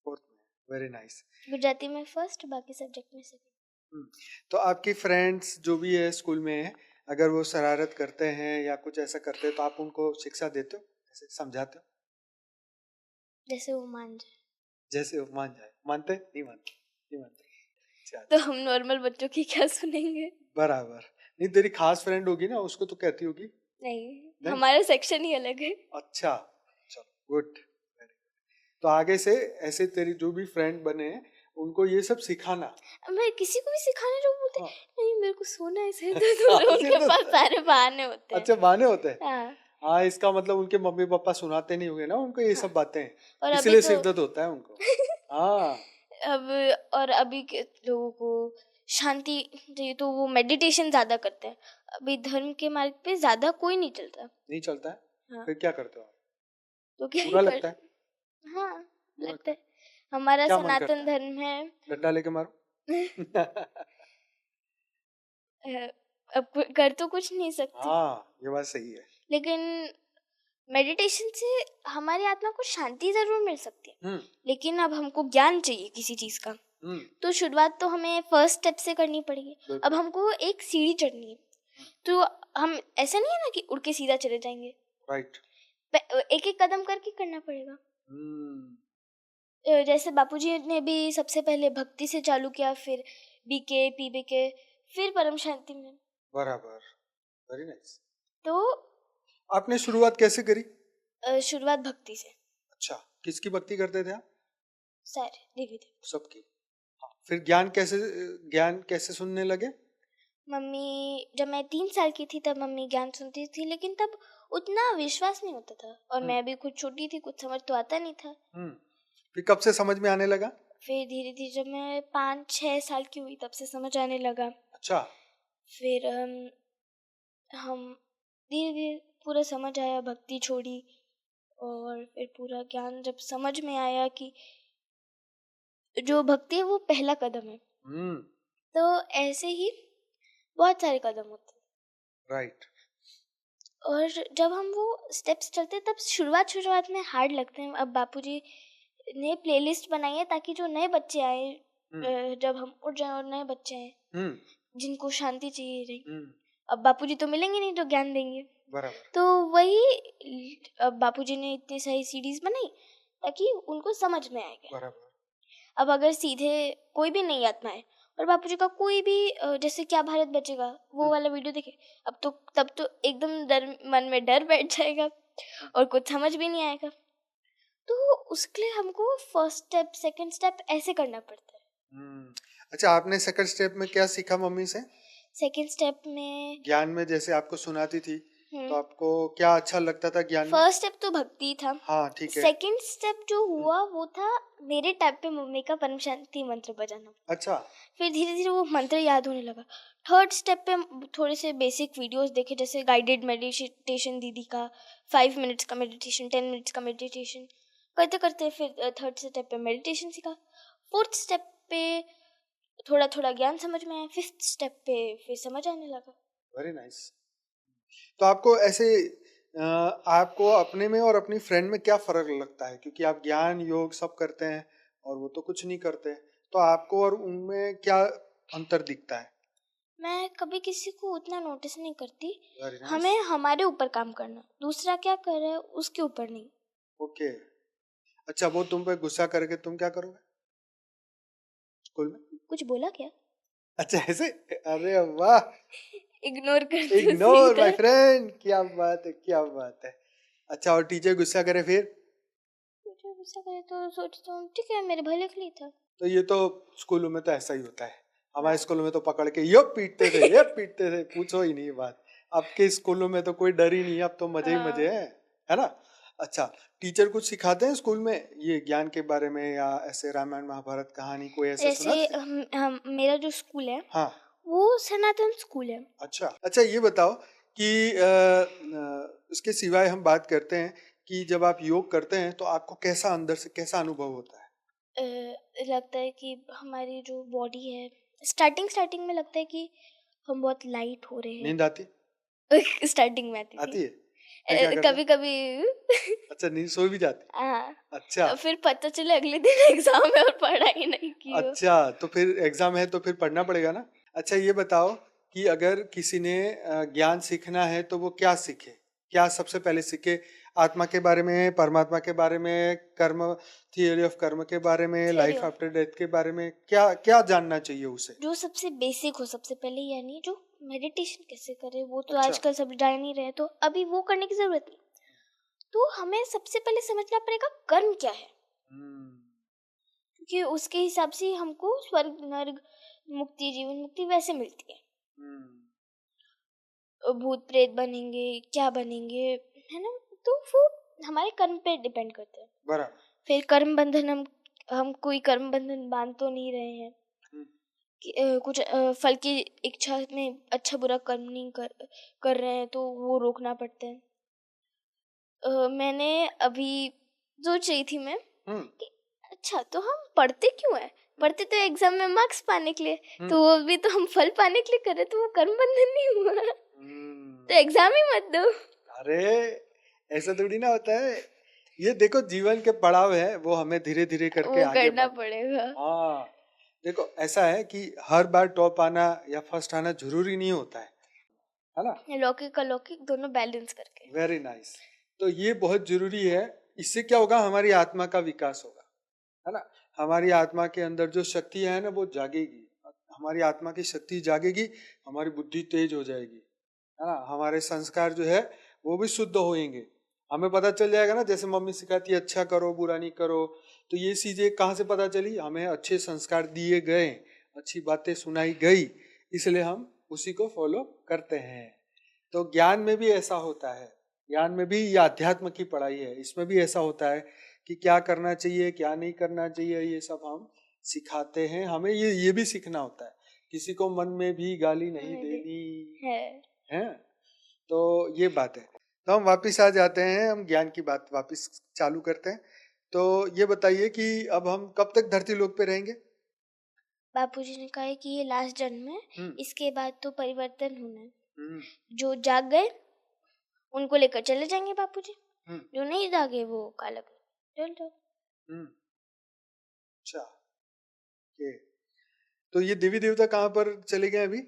फोर्थ में। Very nice. गुजराती में फर्स्ट, बाकी सब्जेक्ट में सेकंड। तो आपकी फ्रेंड्स जो भी है स्कूल में, अगर वो शरारत करते हैं या कुछ ऐसा करते हैं तो आप उनको शिक्षा देते हो, ऐसे समझाते हो? जैसे वो मान जाए जैसे वो मान जाए। मानते? नहीं मानते? नहीं मानते। अच्छा तो अच्छा। हम नॉर्मल बच्चों की क्या सुनेंगे? बराबर। नहीं तेरी खास फ्रेंड होगी ना, उसको तो कहती होगी। नहीं, नहीं? हमारा सेक्शन ही अलग है। अच्छा। चलो गुड। तो आगे से ऐसे तेरी जो भी फ्रेंड बने उनको ये सब सिखाना। मैं किसी को भी सिखाने जो बोलते हाँ। नहीं मेरे को सोना है, सिर दर्द हो रहा है, उनके पास सारे बहाने होते हैं। अच्छा बहाने होते हैं। हाँ, हाँ इसका मतलब उनके मम्मी पापा सुनाते नहीं होंगे ना उनको ये सब बातें, और अभी इसलिए तो सिर दर्द होता है उनको। हाँ। अब और अभी के लोगों को शांति चाहिए तो वो मेडिटेशन ज्यादा करते हैं। अभी धर्म के मार्ग पे ज्यादा कोई नहीं चलता। नहीं चलता है? हाँ, फिर क्या करते हो आप? तो क्या ही बुरा कर, लगता है? हाँ बुरा लगता लगता है? है। हमारा क्या मन करता सनातन है? धर्म है डंडा लेके मारो। अब कर तो कुछ नहीं सकती, हाँ, ये बात सही है। लेकिन मेडिटेशन से हमारी आत्मा को शांति जरूर मिल सकती है, हम्म लेकिन अब हमको ज्ञान चाहिए किसी चीज का, हम्म तो शुरुआत तो हमें फर्स्ट स्टेप से करनी पड़ेगी। बिल्कुल। अब हमको एक सीढ़ी चढ़नी है, तो हम ऐसा नहीं है ना कि उड़ के सीधा चले जाएंगे, राइट। एक एक कदम करके करना पड़ेगा। हम्म जैसे बापूजी ने भी सबसे पहले भक्ति से चालू किया, फिर बीके पीबीके, फिर परम शांति में। बराबर, वेरी नाइस। तो आपने शुरुआत कैसे करी? शुरुआत भक्ति से। अच्छा, किसकी भक्ति करते थे आप? सारे देवी देव सबकी। हाँ, फिर ज्ञान कैसे सुनने लगे? मम्मी, जब मैं 3 साल की थी तब मम्मी ज्ञान सुनती थी, लेकिन तब उतना विश्वास नहीं होता था, और मैं भी खुद छोटी थी, कुछ समझ तो आता नहीं था। फिर कब से समझ में आने लगा? फिर धीरे धीरे जब मैं 5-6 साल की हुई तब से समझ आने लगा। अच्छा। फिर हम धीरे धीरे पूरा समझ आया, भक्ति छोड़ी, और फिर पूरा ज्ञान जब समझ में आया कि जो भक्ति है वो पहला कदम है, तो ऐसे ही बहुत सारे कदम होते हैं। राइट। और जब हम वो स्टेप्स चलते हैं तब शुरुआत में हार्ड लगते हैं। अब बापूजी ने प्लेलिस्ट बनाई है ताकि जो नए बच्चे आए, जब हम उठ जाए और नए बच्चे आए जिनको शांति चाहिए रही, अब बापूजी तो मिलेंगे नहीं जो ज्ञान देंगे, बराबर। तो वही अब बापूजी ने इतनी सारी सीरीज बनाई ताकि उनको समझ में आएगा। बराबर। अब अगर सीधे कोई भी नई आत्मा है और बापूजी का कोई भी जैसे क्या भारत बचेगा वो वाला वीडियो देखे, अब तो तब तो एकदम डर, मन में डर बैठ जाएगा और कुछ समझ भी नहीं आएगा। तो उसके लिए हमको फर्स्ट स्टेप सेकंड स्टेप ऐसे करना पड़ता है। अच्छा, आपने सेकंड स्टेप में क्या सीखा मम्मी से? सेकंड स्टेप में ज्ञान में जैसे आपको सुनाती थी, तो आपको क्या अच्छा लगता था ज्ञान में? फर्स्ट स्टेप तो भक्ति था। हाँ, ठीक है। सेकंड स्टेप जो हुआ वो था मेरे टाइप पे मम्मी का परम शांति मंत्र बजाना। अच्छा। फिर धीरे धीरे वो मंत्र याद होने लगा। थर्ड स्टेप पे थोड़े से बेसिक वीडियोस देखे, जैसे गाइडेड मेडिटेशन दीदी का, 5 मिनट्स का मेडिटेशन, 10 मिनट्स का मेडिटेशन करते करते फिर थर्ड स्टेप पे मेडिटेशन सीखा। फोर्थ स्टेप पे थोड़ा थोड़ा ज्ञान समझ में आया। फिफ्थ स्टेप पे फिर समझ आने लगा। Very nice. तो आपको ऐसे आपको अपने में और अपनी फ्रेंड में क्या फर्क लगता है? क्योंकि आप ज्ञान योग सब करते हैं और वो तो कुछ नहीं करते, तो आपको और उनमें क्या अंतर दिखता है? मैं कभी किसी को उतना नोटिस नहीं करती। Very nice. हमें हमारे ऊपर काम करना, दूसरा क्या कर रहा है उसके ऊपर नहीं। ओके। अच्छा, वो तुम पे गुस्सा करके तुम क्या करोगे स्कूल में? कुछ बोला क्या? अच्छा, ऐसे? अरे वाह, इग्नोर करती हूँ इग्नोर सीधा। माय फ्रेंड, क्या बात है, क्या बात है। अच्छा, और टीचर गुस्सा करे फिर? टीचर गुस्सा करे तो सोचती हूँ ठीक है मेरे भले के लिए था। तो ये तो स्कूलों में तो ऐसा ही होता है। हमारे स्कूलों में तो पकड़ के ये पीटते थे, ये पीटते थे, पूछो ही नहीं बात। आपके स्कूलों में तो कोई डर ही नहीं है, अब तो मजे ही मजे है ना? अच्छा, टीचर कुछ सिखाते हैं स्कूल में ये ज्ञान के बारे में, या ऐसे रामायण महाभारत कहानी कोई ऐसा जैसे सुनाते? मेरा जो स्कूल है हाँ। वो सनातन स्कूल है। अच्छा, ये बताओ कि इसके सिवाय हम बात करते हैं कि जब आप योग करते हैं तो आपको कैसा अंदर से कैसा अनुभव होता है? लगता है कि हमारी जो बॉडी है, स्टार्टिंग में लगता है कि हम बहुत लाइट हो रहे हैं। नींद आती? स्टार्टिंग में आती है? थी। कभी कभी अच्छा, नींद सो भी जाती? हाँ। अच्छा। फिर पता चले अगले दिन एग्जाम है और पढ़ाई नहीं की हो। अच्छा, तो फिर एग्जाम है तो फिर पढ़ना पड़ेगा ना? अच्छा, ये बताओ कि अगर किसी ने ज्ञान सीखना है तो वो क्या सीखे? क्या सबसे पहले सीखे? आत्मा के बारे में, परमात्मा के बारे में, कर्म, थियरी ऑफ कर्म के बारे में, लाइफ आफ्टर डेथ के बारे में, क्या क्या जानना चाहिए उसे? जो सबसे बेसिक हो सबसे पहले, यानी जो मेडिटेशन कैसे करे वो तो अच्छा। आजकल सब जान ही रहे, तो अभी वो करने की जरूरत नहीं। तो हमें सबसे पहले समझना पड़ेगा कर्म क्या है, क्योंकि उसके हिसाब से हमको स्वर्ग नर्क मुक्ति जीवन मुक्ति वैसे मिलती है। भूत प्रेत बनेंगे, क्या बनेंगे, है ना? तो वो हमारे कर्म पे डिपेंड करता है। बराबर। फिर कर्म बंधन, हम कोई कर्म बंधन बांध तो नहीं रहे हैं कि कुछ फल की इच्छा में अच्छा बुरा कर्म नहीं कर रहे हैं, तो वो रोकना पड़ता है। मैंने अभी सोच रही थी मैं कि अच्छा तो हम पढ़ते क्यों हैं? पढ़ते तो एग्जाम में मार्क्स पाने के लिए, तो वो भी तो हम फल पाने के लिए कर रहे, तो वो कर्म बंधन नहीं हुआ। तो एग्जाम ही मत दो। अरे ऐसा थोड़ी ना होता है, ये देखो जीवन के पड़ाव है, वो हमें धीरे धीरे करके वो आगे करना पड़ेगा। हाँ देखो ऐसा है कि हर बार टॉप आना या फर्स्ट आना जरूरी नहीं होता है ना। लौकिक अलौकिक दोनों बैलेंस करके। Very nice. तो ये बहुत जरूरी है। इससे क्या होगा, हमारी आत्मा का विकास होगा, है ना। हमारी आत्मा के अंदर जो शक्ति है ना वो जागेगी, हमारी आत्मा की शक्ति जागेगी, हमारी बुद्धि तेज हो जाएगी, है ना। हमारे संस्कार जो है वो भी शुद्ध होंगे। हमें पता चल जाएगा ना, जैसे मम्मी सिखाती है अच्छा करो बुरा नहीं करो, तो ये चीजें कहाँ से पता चली, हमें अच्छे संस्कार दिए गए, अच्छी बातें सुनाई गई, इसलिए हम उसी को फॉलो करते हैं। तो ज्ञान में भी ऐसा होता है, ज्ञान में भी ये अध्यात्म की पढ़ाई है, इसमें भी ऐसा होता है कि क्या करना चाहिए क्या नहीं करना चाहिए, ये सब हम सिखाते हैं। हमें ये भी सीखना होता है, किसी को मन में भी गाली नहीं देनी है। तो ये बात है। तो हम वापस आ जाते हैं, हम ज्ञान की बात वापस चालू करते हैं। तो ये बताइए कि अब हम कब तक धरती लोक पे रहेंगे। बापूजी ने कहा है कि ये लास्ट जन्म है, इसके बाद तो परिवर्तन होना है। जो जाग गए उनको लेकर चले जाएंगे बापूजी, जो नहीं जागे वो काला चल दो। अच्छा तो ये देवी देवता कहाँ पर चले गए अभी?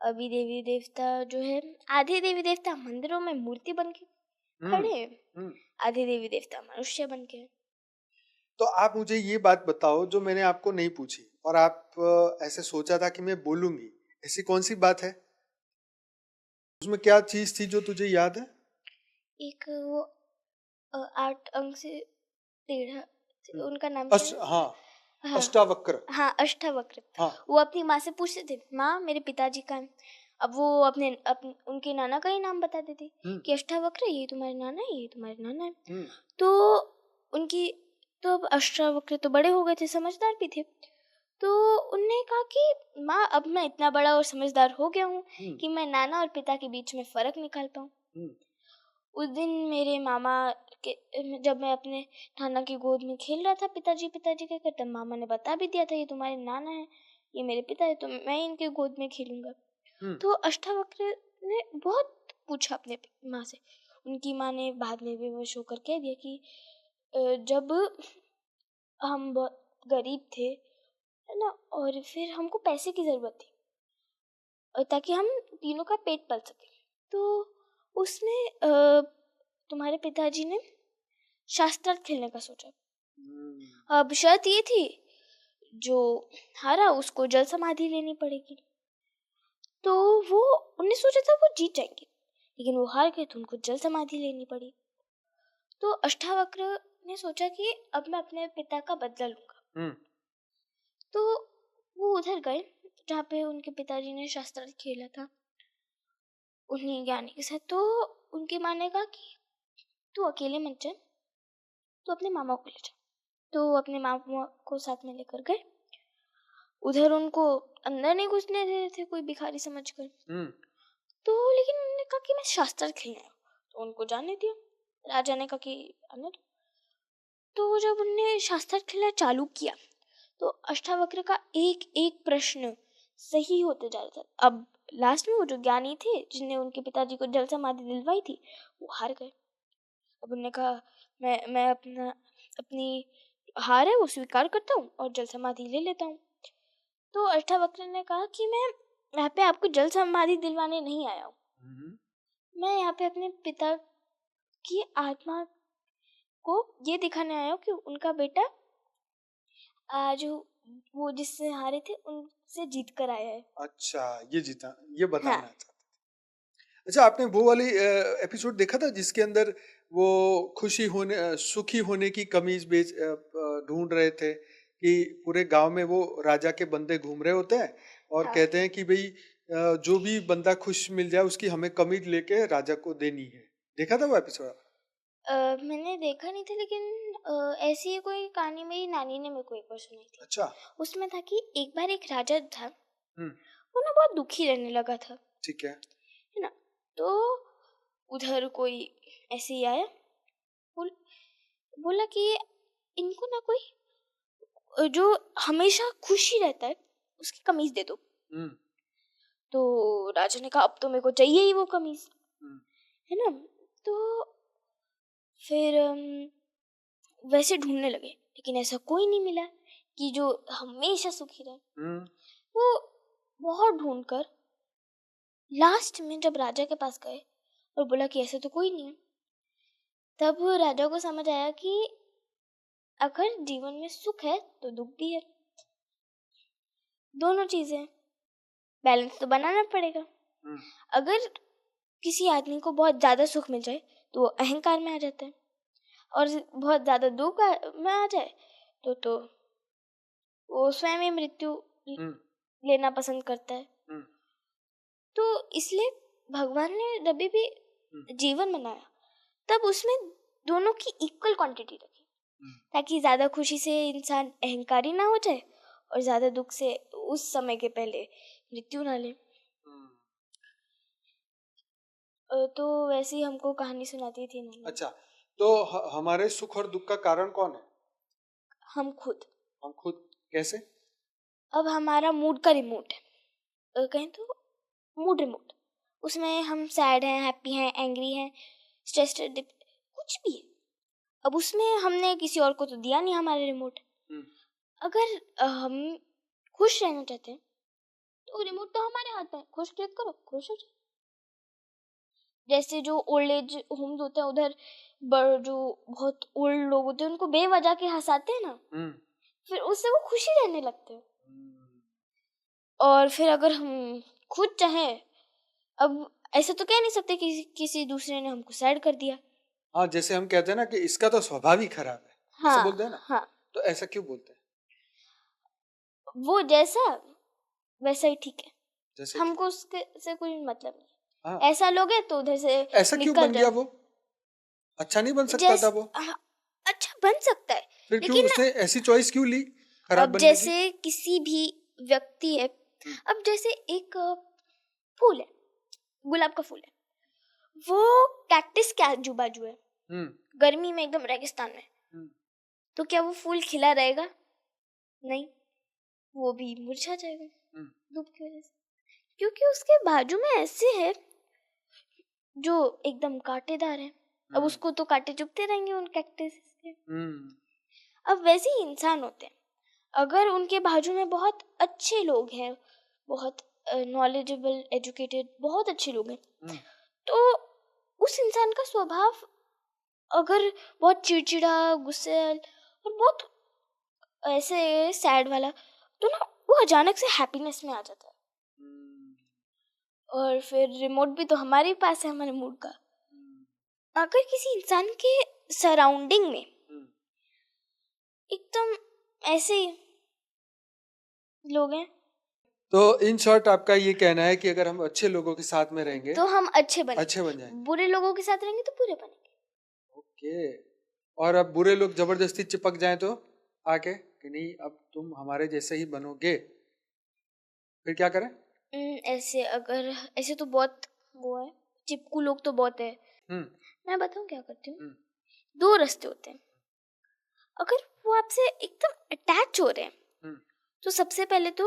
अभी देवी देवता जो है, आधे देवी देवता मंदिरों में मूर्ति बन के खड़े हैं, आधे देवी देवता मनुष्य बन के। तो आप मुझे ये बात बताओ जो मैंने आपको नहीं पूछी और आप ऐसे सोचा था कि मैं बोलूंगी, ऐसी कौन सी बात है? उसमें क्या चीज थी जो तुझे याद है? एक वो 8 अंक से टेढ़ा, उनका नाम हाँ अष्टावक्र। हाँ अष्टावक्र। हाँ। वो अपनी माँ से पूछते थे, माँ मेरे पिताजी का है। अब वो उनके नाना का ही नाम बता देती कि अष्टावक्र ये तुम्हारे नाना है, ये तुम्हारे नाना है। तो उनकी तो अब अष्टावक्र तो बड़े हो गए थे, समझदार भी थे, तो उनने कहा कि माँ अब मैं इतना बड़ा और समझदार हो गया हूँ कि मैं नाना और पिता के बीच में फर्क निकाल पाऊँ। उस दिन मेरे मामा के, जब मैं अपने नाना की गोद में खेल रहा था, पिताजी कहकर, तब मामा ने बता भी दिया था ये तुम्हारे नाना है, ये मेरे पिता है, तो मैं इनके गोद में खेलूंगा। तो अष्टावक्र ने बहुत पूछा अपने माँ से। उनकी माँ ने बाद में बेहोश होकर कह दिया कि जब हम बहुत गरीब थे, है ना, और फिर हमको पैसे की जरूरत थी और ताकि हम तीनों का पेट पल सके, तो उसमें तुम्हारे पिताजी ने शास्त्रार्थ खेलने का सोचा। अब शर्त ये थी जो हारा उसको जल समाधि लेनी पड़ेगी। तो वो उन्हें सोचा था वो जीत जाएंगे, लेकिन वो हार गए तो उनको जल समाधि लेनी पड़ी। तो अष्टावक्र ने सोचा कि अब मैं अपने पिता का बदला लूंगा। तो वो उधर गए जहाँ पे उनके पिताजी ने शास्त्रार्थ खेला था उन्हीं ज्ञानी के साथ। तो उनकी माँ ने कहा कि तू अकेले मत जा, तो अपने मामा को ले जा। तो अपने मामा को साथ में लेकर गए। उधर उनको अंदर नहीं घुसने दे रहे थे, कोई भिखारी समझकर। तो लेकिन उन्होंने कहा कि मैं शास्त्र खेलने आया, तो उनको जाने दिया। राजा ने कहा कि आने दो। तो जब उन्होंने शास्त्र खेलना चालू किया तो अष्टावक्र का एक एक प्रश्न सही होते जा रहा था। अब लास्ट में वो जो ज्ञानी थे जिनने उनके पिताजी को जल समाधि दिलवाई थी, वो हार गए। अब उन्होंने कहा मैं अपनी हार है वो स्वीकार करता हूँ और जल समाधि ले लेता हूँ। तो अष्टावक्र ने कहा कि मैं यहाँ पे आपको जल समाधि दिलवाने नहीं आया हूँ, मैं यहाँ पे अपने पिता की आत्मा को ये दिखाने आया हूँ कि उनका बेटा जो वो जिससे हारे थे उनसे जीत कर आया है। अच्छा ये जीता, ये बताना चाहता। अच्छा आपने वो वाली एपिसोड देखा था जिसके अंदर वो सुखी होने की कमीज ढूंढ रहे थे कि पूरे गांव में वो राजा के बंदे घूम रहे होते हैं और कहते हैं कि भाई जो भी बंदा खुश मिल जाए उसकी हमें कमीज लेके राजा को देनी है। देखा था वो एपिसोड? मैंने देखा नहीं था, लेकिन ऐसी ही कोई कहानी मेरी नानी ने मेरे को एक बार सुनाई थी। अच्छा। उसमें था कि एक बार एक राजा था, वो ना बहुत दुखी रहने लगा था। ठीक है ना। तो उधर कोई ऐसे ही आया, बोला कि इनको ना कोई जो हमेशा खुश ही रहता है उसकी कमीज दे दो। तो राजा ने कहा अब तो मेरे को चाहिए ही वो कमीज, है ना। तो फिर वैसे ढूंढने लगे, लेकिन ऐसा कोई नहीं मिला कि जो हमेशा सुखी रहे। वो बहुत ढूंढकर लास्ट में जब राजा के पास गए और बोला कि ऐसा तो कोई नहीं है, तब राजा को समझ आया कि अगर जीवन में सुख है तो दुख भी है, दोनों चीजें बैलेंस तो बनाना पड़ेगा। अगर किसी आदमी को बहुत ज्यादा सुख मिल जाए तो वो अहंकार में आ जाता है, और बहुत ज्यादा दुख में आ जाए तो वो स्वयं ही मृत्यु लेना पसंद करता है। तो इसलिए भगवान ने जब भी जीवन बनाया तब उसमें दोनों की इक्वल क्वांटिटी रखी, ताकि ज्यादा खुशी से इंसान अहंकारी ना हो जाए और ज्यादा दुख से उस समय के पहले मृत्यु ना ले। तो वैसे ही हमको कहानी सुनाती थी ना। अच्छा, तो हमारे सुख और दुख का कारण कौन है? हम खुद। कैसे? अब हमारा मूड का रिमोट है, कहें तो मूड रिमोट, उसमें हम सैड हैं, हैप्पी हैं, एंग्री हैं, स्ट्रेस्ड, कुछ भी है। अब उसमें हमने किसी और को तो दिया नहीं हमारा रिमोट। अगर हम खुश रहना चाहते हैं तो रिमोट तो हमारे हाथ में, खुश क्लिक करो, खुश हो जाओ। जैसे जो ओल्ड एज होम्स होते हैं, उधर जो बहुत ओल्ड लोग होते हैं उनको बेवजह के हंसाते हैं ना, फिर उससे वो खुशी रहने लगते हैं। और फिर अगर हम खुद चाहें, अब ऐसा तो कह नहीं सकते कि किसी दूसरे ने हमको सैड कर दिया। हाँ, जैसे हम कहते हैं ना कि इसका तो स्वभाव ही खराब है, हाँ, ऐसा बोलते हैं ना। हाँ, तो ऐसा क्यों बोलते हैं? वो जैसा वैसा ही ठीक है, जैसे हमको उसके से कोई मतलब नहीं। हाँ। ऐसा लोग है तो उधर से ऐसा क्यों बन गया? वो अच्छा नहीं बन सकता था? वो अच्छा बन सकता है, फिर क्यों उसने ऐसी चॉइस क्यों ली खराब बनने की? जैसे किसी भी व्यक्ति है, अब जैसे एक फूल है, गुलाब का फूल है, वो कैक्टस के आजू बाजू है, गर्मी में एकदम रेगिस्तान में, तो क्या वो फूल खिला रहेगा? नहीं, वो भी मुरझा जाएगा धूप की वजह से, क्योंकि उसके बाजू में ऐसे है जो एकदम कांटेदार है। अब उसको तो कांटे चुभते रहेंगे उन कैक्टस के। अब वैसे ही इंसान होते हैं, अगर उनके बाजू में बहुत अच्छे लोग हैं, बहुत नॉलेजेबल, एजुकेटेड, बहुत अच्छे लोग हैं, तो उस इंसान का स्वभाव अगर बहुत चिड़चिड़ा, गुस्से और बहुत ऐसे सैड वाला, तो ना वो अचानक से हैप्पीनेस में आ जाता है। और फिर रिमोट भी तो हमारे पास है, हमारे मूड का। अगर किसी इंसान के सराउंडिंग में एकदम ऐसे लोग हैं, तो इन शॉर्ट आपका ये कहना है कि अगर हम अच्छे लोगों के साथ में रहेंगे तो हम अच्छे बन जाएंगे, बुरे लोगों के साथ रहेंगे तो बुरे बनेंगे। ओके। और अब बुरे लोग जबरदस्ती चिपक जाएं तो आके कि नहीं अब तुम हमारे जैसे ही बनोगे, फिर क्या करें? ऐसे तो बहुत वो है, चिपकू लोग तो बहुत है। मैं बताऊं क्या करती हूँ? 2 रास्ते होते हैं। अगर वो आपसे एकदम अटैच हो रहे हैं तो सबसे पहले तो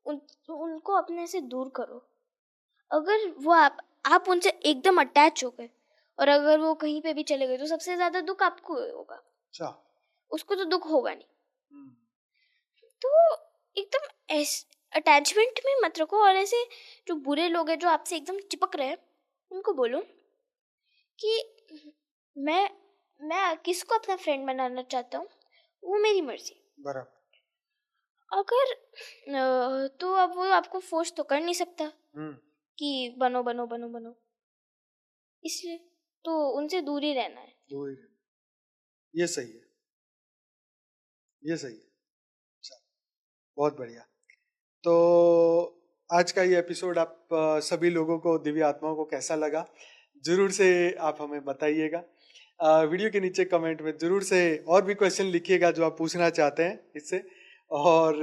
उनको अपने से दूर करो। अगर वो आप उनसे एकदम अटैच हो गए और अगर वो कहीं पे भी चले गए तो सबसे ज्यादा दुख आपको होगा। अच्छा, उसको तो दुख होगा नहीं। तो एकदम अटैचमेंट में मत रखो। और ऐसे जो बुरे लोग हैं जो आपसे एकदम चिपक रहे हैं, उनको बोलो कि मैं किसको अपना फ्रेंड बनाना चाहता हूँ, वो मेरी मर्जी। बराबर। अगर तो अब वो आपको फोर्स तो कर नहीं सकता कि बनो बनो बनो बनो, इसलिए तो उनसे दूर ही रहना है। ये सही है, ये सही है। बहुत बढ़िया। तो आज का ये एपिसोड आप सभी लोगों को, दिव्य आत्माओं को कैसा लगा जरूर से आप हमें बताइएगा। वीडियो के नीचे कमेंट में जरूर से और भी क्वेश्चन लिखिएगा जो आप पूछना चाहते हैं इससे, और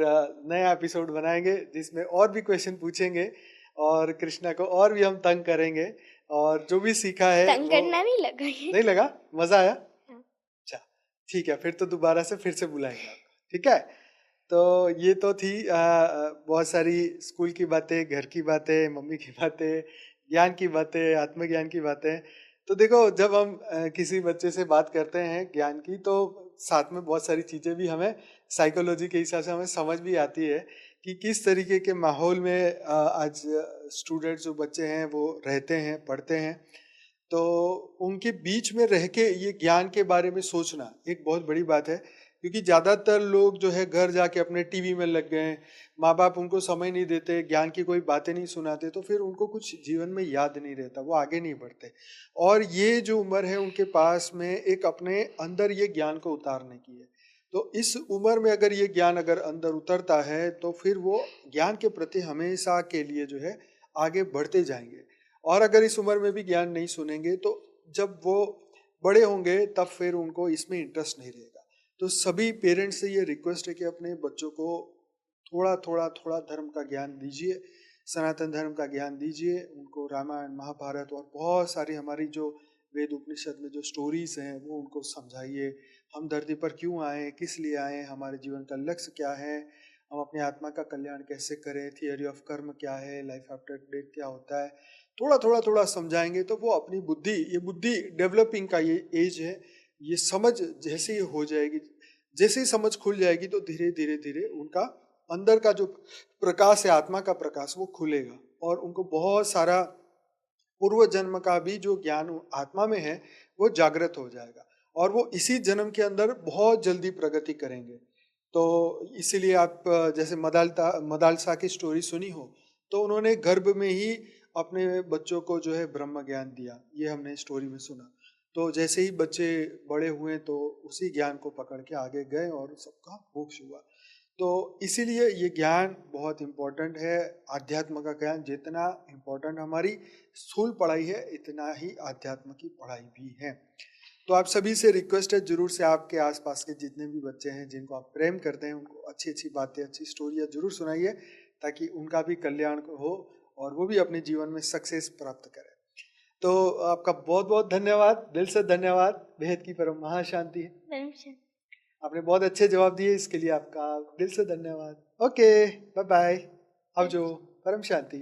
नया एपिसोड बनाएंगे जिसमें और भी क्वेश्चन पूछेंगे और कृष्णा को और भी हम तंग करेंगे, और जो भी सीखा है तंग करना नहीं लगा। नहीं लगा? मजा आया? अच्छा ठीक है, फिर तो दोबारा से फिर से बुलाएंगे आपको, ठीक है? तो ये तो थी बहुत सारी स्कूल की बातें, घर की बातें, मम्मी की बातें, ज्ञान की बातें, आत्मज्ञान की बातें। तो देखो, जब हम किसी बच्चे से बात करते हैं ज्ञान की, तो साथ में बहुत सारी चीज़ें भी हमें साइकोलॉजी के हिसाब से हमें समझ भी आती है कि किस तरीके के माहौल में आज स्टूडेंट्स जो बच्चे हैं वो रहते हैं, पढ़ते हैं। तो उनके बीच में रह के ये ज्ञान के बारे में सोचना एक बहुत बड़ी बात है, क्योंकि ज़्यादातर लोग जो है घर जाके अपने टीवी में लग गए हैं, माँ बाप उनको समय नहीं देते, ज्ञान की कोई बातें नहीं सुनाते, तो फिर उनको कुछ जीवन में याद नहीं रहता, वो आगे नहीं बढ़ते। और ये जो उम्र है उनके पास में एक अपने अंदर ये ज्ञान को उतारने की है। तो इस उम्र में अगर ये ज्ञान अगर अंदर उतरता है, तो फिर वो ज्ञान के प्रति हमेशा के लिए जो है आगे बढ़ते जाएंगे। और अगर इस उम्र में भी ज्ञान नहीं सुनेंगे, तो जब वो बड़े होंगे तब फिर उनको इसमें इंटरेस्ट नहीं रहेगा। तो सभी पेरेंट्स से ये रिक्वेस्ट है कि अपने बच्चों को थोड़ा थोड़ा थोड़ा धर्म का ज्ञान दीजिए, सनातन धर्म का ज्ञान दीजिए उनको। रामायण, महाभारत और बहुत सारी हमारी जो वेद उपनिषद में जो स्टोरीज हैं वो उनको समझाइए। हम धरती पर क्यों आए, किस लिए आए, हमारे जीवन का लक्ष्य क्या है, हम अपनी आत्मा का कल्याण कैसे करें, थियरी ऑफ कर्म क्या है, लाइफ आफ्टर डेथ क्या होता है, थोड़ा थोड़ा थोड़ा समझाएंगे तो वो अपनी बुद्धि, ये बुद्धि डेवलपिंग का ये एज है, ये समझ जैसे ही हो जाएगी, जैसे ही समझ खुल जाएगी, तो धीरे धीरे धीरे उनका अंदर का जो प्रकाश है, आत्मा का प्रकाश, वो खुलेगा और उनको बहुत सारा पूर्व जन्म का भी जो ज्ञान आत्मा में है वो जागृत हो जाएगा और वो इसी जन्म के अंदर बहुत जल्दी प्रगति करेंगे। तो इसीलिए आप जैसे मदालसा की स्टोरी सुनी हो, तो उन्होंने गर्भ में ही अपने बच्चों को जो है ब्रह्म ज्ञान दिया, ये हमने स्टोरी में सुना। तो जैसे ही बच्चे बड़े हुए तो उसी ज्ञान को पकड़ के आगे गए और सबका मोक्ष हुआ। तो इसीलिए ये ज्ञान बहुत इम्पोर्टेंट है। आध्यात्म का ज्ञान जितना इम्पोर्टेंट हमारी स्थूल पढ़ाई है, इतना ही आध्यात्म की पढ़ाई भी है। तो आप सभी से रिक्वेस्ट है, जरूर से आपके आसपास के जितने भी बच्चे हैं जिनको आप प्रेम करते हैं, उनको अच्छी अच्छी बातें, अच्छी स्टोरियाँ जरूर सुनाइए, ताकि उनका भी कल्याण हो और वो भी अपने जीवन में सक्सेस प्राप्त करें। तो आपका बहुत बहुत धन्यवाद, दिल से धन्यवाद। बेहद की परम महाशांति है। आपने बहुत अच्छे जवाब दिए, इसके लिए आपका दिल से धन्यवाद। ओके, बाय बाय, आवजो, परम शांति।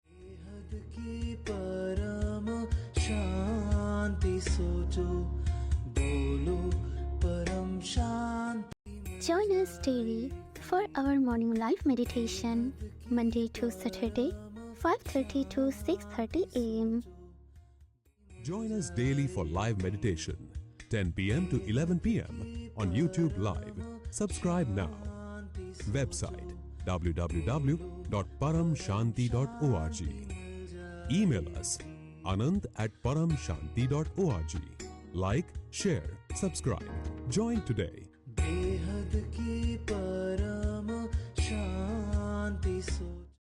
बेहद की परम शांति सोचो, बोलो परम शांति। Join us daily for our morning live meditation, Monday to Saturday, 5:30 to 6:30 a.m. Join us daily for live meditation, 10 p.m. to 11 p.m. on YouTube Live. Subscribe now. Website www.paramshanti.org. Email us anand@paramshanti.org. Like, share, subscribe. Join today. बेहद की